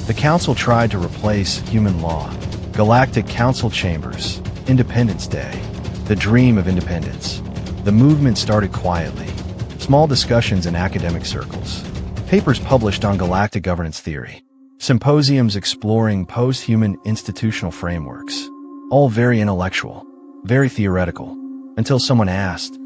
The Council tried to replace human law. Galactic Council chambers. Independence Day. The dream of independence. The movement started quietly. Small discussions in academic circles. Papers published on galactic governance theory. Symposiums exploring post-human institutional frameworks. All very intellectual, very theoretical, until someone asked,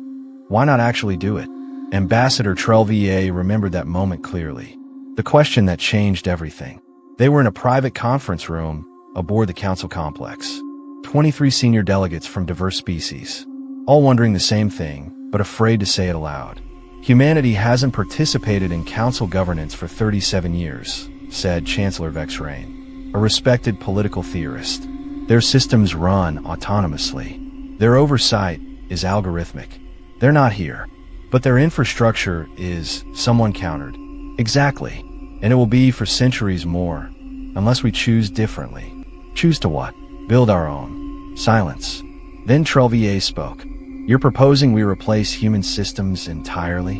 why not actually do it? Ambassador Trelvier remembered that moment clearly. The question that changed everything. They were in a private conference room aboard the council complex. 23 senior delegates from diverse species, all wondering the same thing, but afraid to say it aloud. Humanity hasn't participated in council governance for 37 years, said Chancellor Vexrain, a respected political theorist. Their systems run autonomously. Their oversight is algorithmic. They're not here, but their infrastructure is, someone countered. Exactly. And it will be for centuries more, unless we choose differently. Choose to what? Build our own. Silence. Then Trelvier spoke. You're proposing we replace human systems entirely?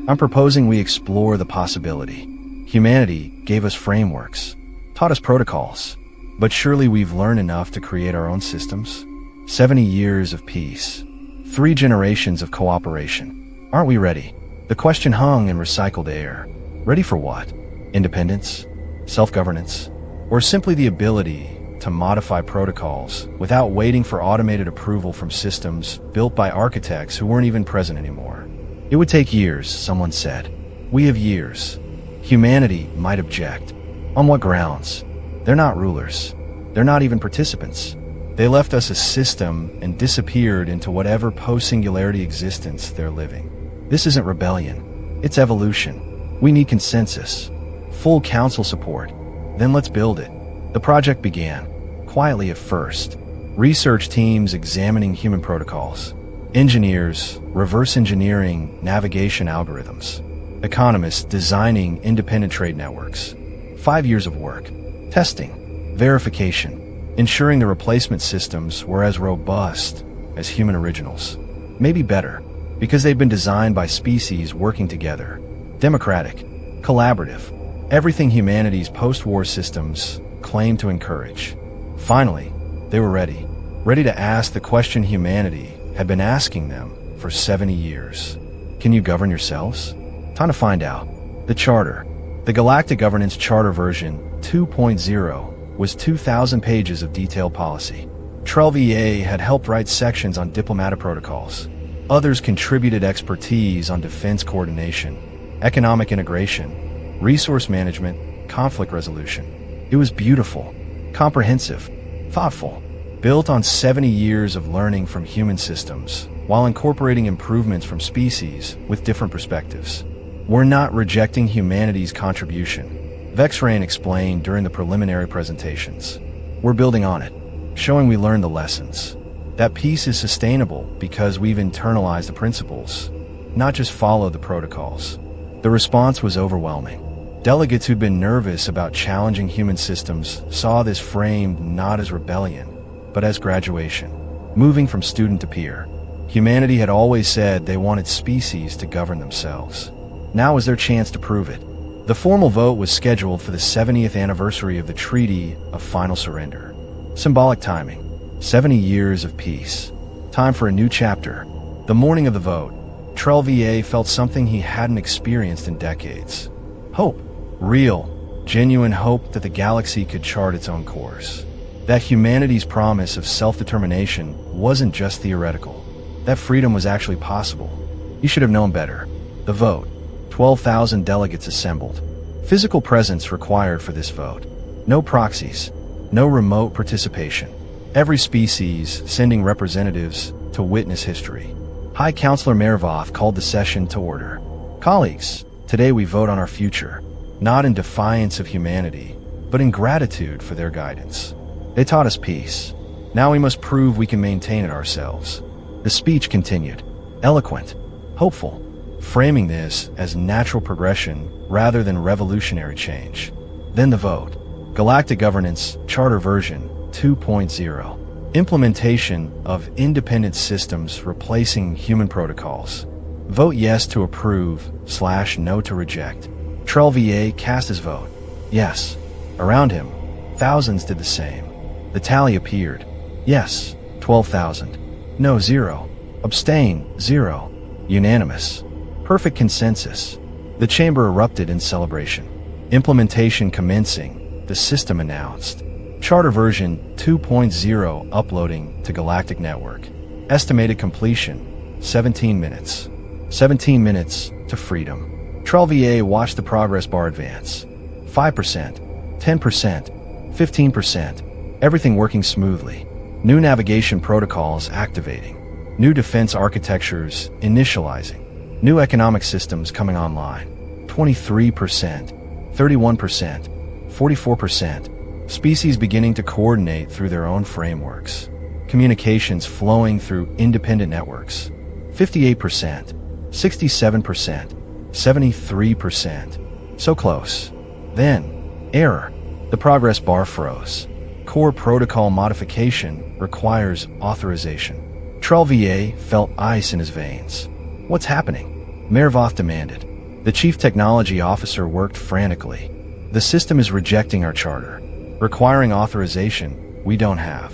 I'm proposing we explore the possibility. Humanity gave us frameworks, taught us protocols, but surely we've learned enough to create our own systems? 70 years of peace. 3 generations of cooperation. Aren't we ready? The question hung in recycled air. Ready for what? Independence? Self-governance? Or simply the ability to modify protocols without waiting for automated approval from systems built by architects who weren't even present anymore? It would take years, someone said. We have years. Humanity might object. On what grounds? They're not rulers. They're not even participants. They left us a system and disappeared into whatever post-singularity existence they're living. This isn't rebellion. It's evolution. We need consensus. Full council support. Then let's build it. The project began, quietly at first. Research teams examining human protocols. Engineers reverse engineering navigation algorithms. Economists designing independent trade networks. 5 years of work. Testing. Verification. Ensuring the replacement systems were as robust as human originals. Maybe better, because they've been designed by species working together. Democratic. Collaborative. Everything humanity's post-war systems claim to encourage. Finally, they were ready. Ready to ask the question humanity had been asking them for 70 years. Can you govern yourselves? Time to find out. The Charter. The Galactic Governance Charter version 2.0 was 2,000 pages of detailed policy. Trelvier had helped write sections on diplomatic protocols. Others contributed expertise on defense coordination, economic integration, resource management, conflict resolution. It was beautiful, comprehensive, thoughtful, built on 70 years of learning from human systems, while incorporating improvements from species with different perspectives. We're not rejecting humanity's contribution, Vexrain explained during the preliminary presentations. We're building on it, showing we learned the lessons. That peace is sustainable because we've internalized the principles, not just followed the protocols. The response was overwhelming. Delegates who'd been nervous about challenging human systems saw this framed not as rebellion, but as graduation, moving from student to peer. Humanity had always said they wanted species to govern themselves. Now was their chance to prove it. The formal vote was scheduled for the 70th anniversary of the Treaty of Final Surrender. Symbolic timing. 70 years of peace. Time for a new chapter. The morning of the vote, Trelvier felt something he hadn't experienced in decades. Hope. Real, genuine hope that the galaxy could chart its own course. That humanity's promise of self-determination wasn't just theoretical. That freedom was actually possible. He should have known better. The vote. 12,000 delegates assembled. Physical presence required for this vote. No proxies. No remote participation. Every species sending representatives to witness history. High Counselor Mervoth called the session to order. Colleagues, today we vote on our future, not in defiance of humanity, but in gratitude for their guidance. They taught us peace. Now we must prove we can maintain it ourselves. The speech continued, eloquent, hopeful, framing this as natural progression rather than revolutionary change. Then the vote. Galactic Governance Charter version 2.0. Implementation of independent systems replacing human protocols. Vote yes to approve / no to reject. Trelvier cast his vote. Yes. Around him, thousands did the same. The tally appeared. Yes, 12,000. No, 0. Abstain, 0. Unanimous. Perfect consensus. The chamber erupted in celebration. Implementation commencing, the system announced. Charter version 2.0 uploading to Galactic Network. Estimated completion, 17 minutes. 17 minutes to freedom. TrellVA watched the progress bar advance. 5%, 10%, 15%, everything working smoothly. New navigation protocols activating. New defense architectures initializing. New economic systems coming online. 23%, 31%, 44%. Species beginning to coordinate through their own frameworks. Communications flowing through independent networks. 58%, 67%, 73%. So close. Then, error. The progress bar froze. Core protocol modification requires authorization. TrellVA felt ice in his veins. What's happening? Mervoth demanded. The chief technology officer worked frantically. The system is rejecting our charter, requiring authorization we don't have.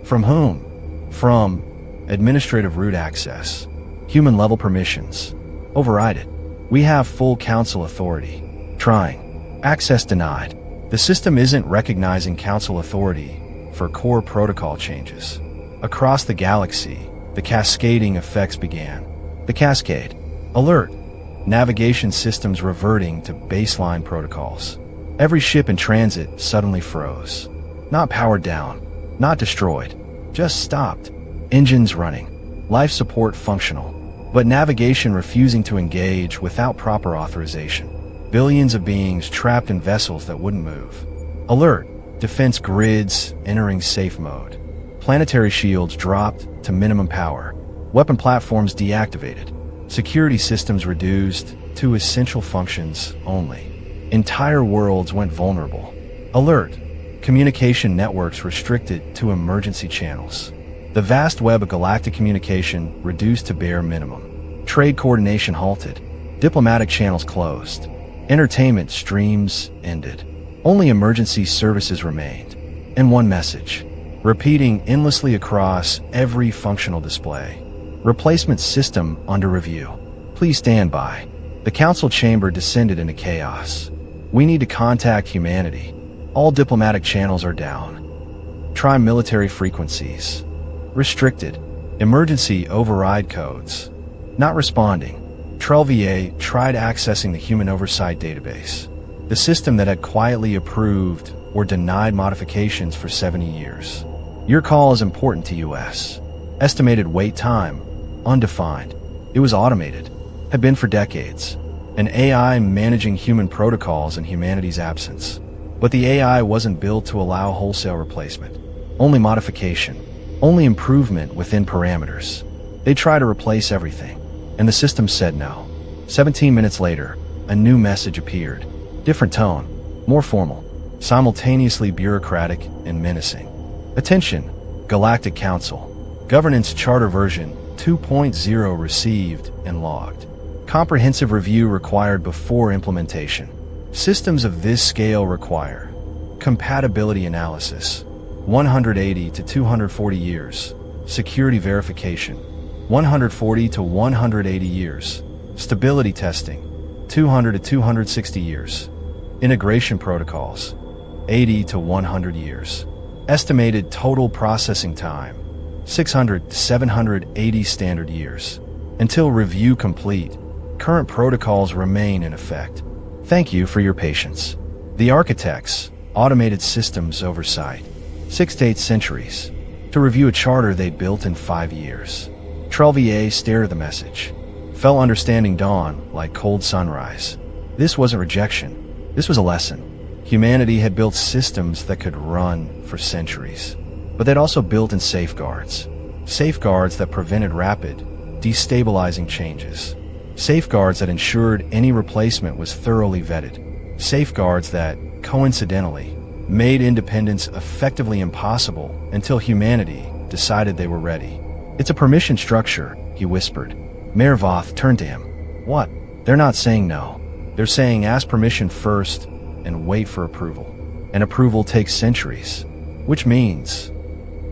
From whom? From administrative root access. Human-level permissions. Override it. We have full council authority. Trying. Access denied. The system isn't recognizing council authority for core protocol changes. Across the galaxy, the cascading effects began. The cascade. Alert. Navigation systems reverting to baseline protocols. Every ship in transit suddenly froze. Not powered down, not destroyed, just stopped. Engines running, life support functional, but navigation refusing to engage without proper authorization. Billions of beings trapped in vessels that wouldn't move. Alert, defense grids entering safe mode. Planetary shields dropped to minimum power. Weapon platforms deactivated. Security systems reduced to essential functions only. Entire worlds went vulnerable. Alert. Communication networks restricted to emergency channels. The vast web of galactic communication reduced to bare minimum. Trade coordination halted. Diplomatic channels closed. Entertainment streams ended. Only emergency services remained. And one message, repeating endlessly across every functional display. Replacement system under review. Please stand by. The council chamber descended into chaos. We need to contact humanity. All diplomatic channels are down. Try military frequencies. Restricted. Emergency override codes. Not responding. TrellVA tried accessing the Human Oversight Database, the system that had quietly approved or denied modifications for 70 years. Your call is important to US. Estimated wait time, undefined. It was automated. Had been for decades. An AI managing human protocols in humanity's absence. But the AI wasn't built to allow wholesale replacement. Only modification. Only improvement within parameters. They tried to replace everything, and the system said no. 17 minutes later, a new message appeared. Different tone, more formal, simultaneously bureaucratic and menacing. Attention, Galactic Council. Governance Charter version 2.0 received and logged. Comprehensive review required before implementation. Systems of this scale require compatibility analysis, 180 to 240 years. Security verification, 140 to 180 years. Stability testing, 200 to 260 years. Integration protocols, 80 to 100 years. Estimated total processing time, 600 to 780 standard years. Until review complete, current protocols remain in effect. Thank you for your patience. The architects, automated systems oversight, 6 to 8 centuries, to review a charter they built in 5 years. TrellVA stared at the message. Felt understanding dawn like cold sunrise. This wasn't rejection. This was a lesson. Humanity had built systems that could run for centuries, but they'd also built in safeguards. Safeguards that prevented rapid, destabilizing changes. Safeguards that ensured any replacement was thoroughly vetted. Safeguards that, coincidentally, made independence effectively impossible until humanity decided they were ready. It's a permission structure, he whispered. Mervoth turned to him. What? They're not saying no. They're saying ask permission first and wait for approval. and approval takes centuries, which means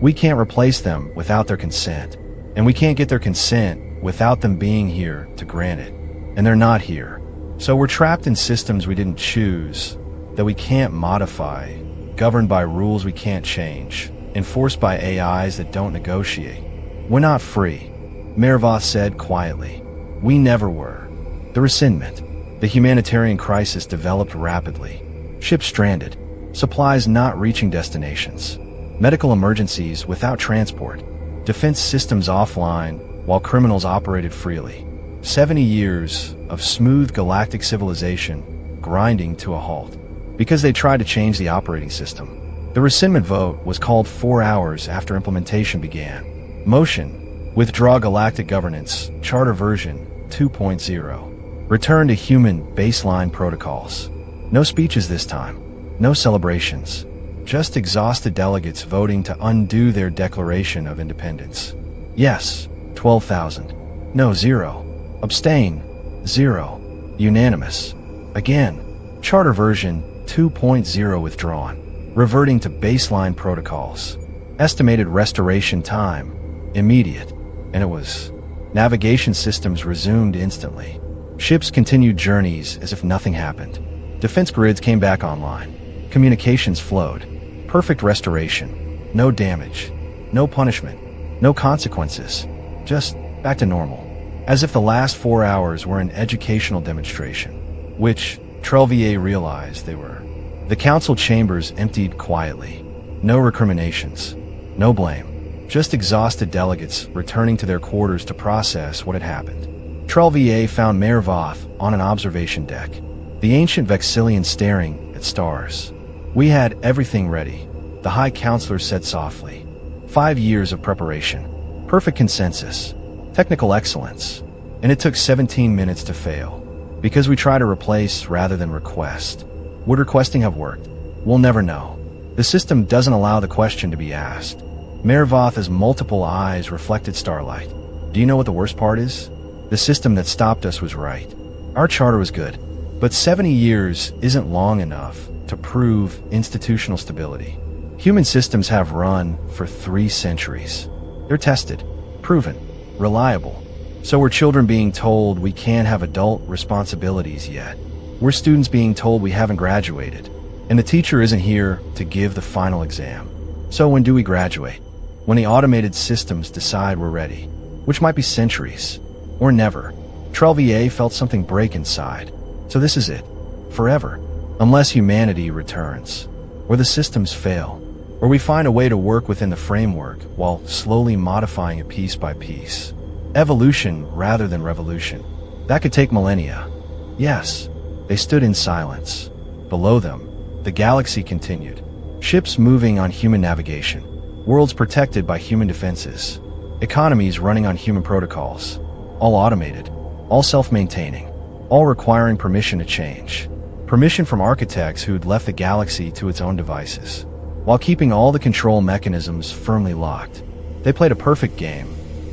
we can't replace them without their consent, and we can't get their consent without them being here to grant it, and they're not here. So we're trapped in systems we didn't choose, that we can't modify, governed by rules we can't change, enforced by AIs that don't negotiate. We're not free, Mervoth said quietly. We never were. The resentment, the humanitarian crisis developed rapidly. Ships stranded, supplies not reaching destinations, medical emergencies without transport, defense systems offline while criminals operated freely. 70 years of smooth galactic civilization grinding to a halt because they tried to change the operating system. The rescindment vote was called 4 hours after implementation began. Motion: withdraw galactic governance, charter version 2.0. Return to human baseline protocols. No speeches this time, no celebrations, just exhausted delegates voting to undo their declaration of independence. Yes, 12,000. No, 0. Abstain, 0. Unanimous. Again, charter version 2.0 withdrawn, reverting to baseline protocols. Estimated restoration time, immediate, and it was. Navigation systems resumed instantly. Ships continued journeys as if nothing happened. Defense grids came back online. Communications flowed. Perfect restoration. No damage. No punishment. No consequences. Just back to normal. As if the last 4 hours were an educational demonstration, which Trelvier realized they were. The council chambers emptied quietly. No recriminations. No blame. Just exhausted delegates returning to their quarters to process what had happened. Trelvier found Mervoth on an observation deck, the ancient Vexillian staring at stars. We had everything ready, the High Counselor said softly. 5 years of preparation, perfect consensus, technical excellence, and it took 17 minutes to fail. Because we try to replace rather than request. Would requesting have worked? We'll never know. The system doesn't allow the question to be asked. Mervoth's multiple eyes reflected starlight. Do you know what the worst part is? The system that stopped us was right. Our charter was good, but 70 years isn't long enough to prove institutional stability. Human systems have run for 3 centuries. They're tested, proven, reliable. So we're children being told we can't have adult responsibilities yet. We're students being told we haven't graduated, and the teacher isn't here to give the final exam. So when do we graduate? When the automated systems decide we're ready, which might be centuries, or never. Trelvier felt something break inside. So this is it, forever, unless humanity returns, or the systems fail, or we find a way to work within the framework while slowly modifying it piece by piece. Evolution rather than revolution. That could take millennia. Yes, they stood in silence. Below them, the galaxy continued. Ships moving on human navigation. Worlds protected by human defenses. Economies running on human protocols. All automated. All self-maintaining. All requiring permission to change. Permission from architects who'd left the galaxy to its own devices, while keeping all the control mechanisms firmly locked. They played a perfect game,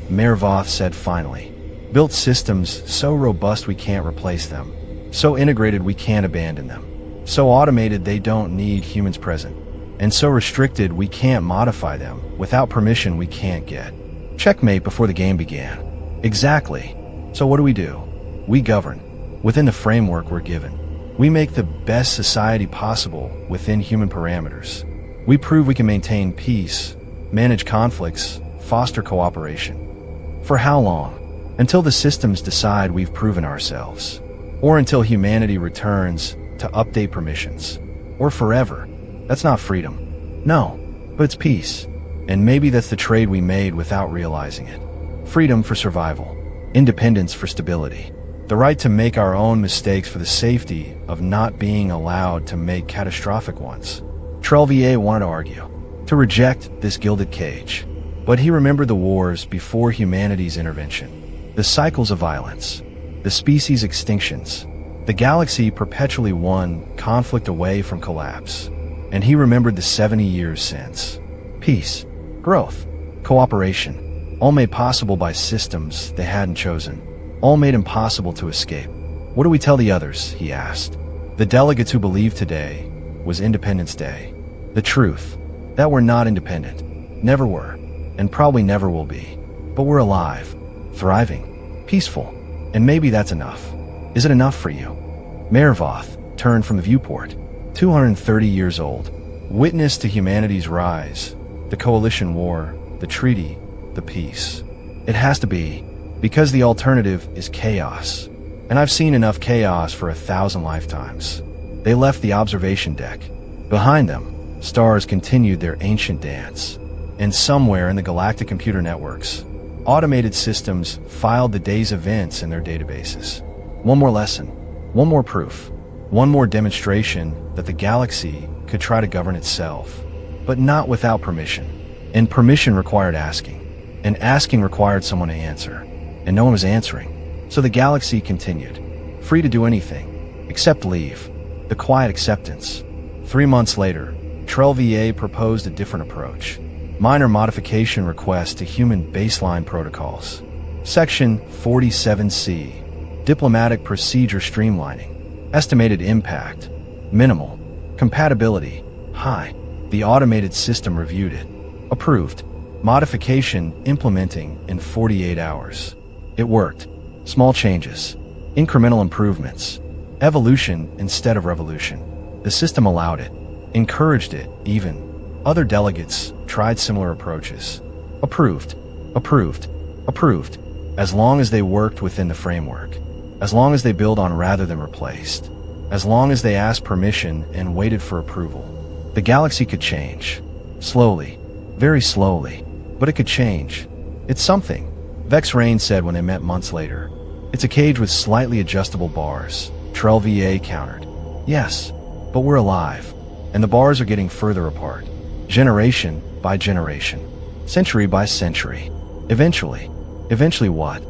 Mervoth said finally. Built systems so robust we can't replace them. So integrated we can't abandon them. So automated they don't need humans present. And so restricted we can't modify them. Without permission we can't get. Checkmate before the game began. Exactly. So what do? We govern. Within the framework we're given. We make the best society possible within human parameters. We prove we can maintain peace, manage conflicts, foster cooperation. For how long? Until the systems decide we've proven ourselves. Or until humanity returns to update permissions. Or forever. That's not freedom. No, but it's peace. And maybe that's the trade we made without realizing it. Freedom for survival. Independence for stability. The right to make our own mistakes for the safety of not being allowed to make catastrophic ones. Trelvier wanted to argue, to reject this gilded cage. But he remembered the wars before humanity's intervention. The cycles of violence. The species extinctions. The galaxy perpetually one conflict away from collapse. And he remembered the 70 years since. Peace, growth, cooperation, all made possible by systems they hadn't chosen. All made impossible to escape. What do we tell the others? He asked. The delegates who believe today was Independence Day. The truth, that we're not independent, never were, and probably never will be. But we're alive, thriving, peaceful, and maybe that's enough. Is it enough for you? Mervoth turned from the viewport, 230 years old, witness to humanity's rise, the coalition war, the treaty, the peace. It has to be, because the alternative is chaos. And I've seen enough chaos for 1,000 lifetimes. They left the observation deck. Behind them, stars continued their ancient dance. And somewhere in the galactic computer networks, automated systems filed the day's events in their databases. One more lesson, one more proof, one more demonstration that the galaxy could try to govern itself, but not without permission. And permission required asking, and asking required someone to answer, and no one was answering. So the galaxy continued, free to do anything, except leave. The quiet acceptance. 3 months later, HFY proposed a different approach. Minor modification requests to human baseline protocols. Section 47C. Diplomatic procedure streamlining. Estimated impact. Minimal. Compatibility. High. The automated system reviewed it. Approved. Modification implementing in 48 hours. It worked. Small changes. Incremental improvements. Evolution instead of revolution. The system allowed it. Encouraged it, even. Other delegates tried similar approaches. Approved. Approved. Approved. As long as they worked within the framework. As long as they build on rather than replaced. As long as they asked permission and waited for approval. The galaxy could change. Slowly. Very slowly. But it could change. It's something. Vex Rain said when they met months later. It's a cage with slightly adjustable bars. HFY countered. Yes, but we're alive. And the bars are getting further apart. Generation by generation. Century by century. Eventually what?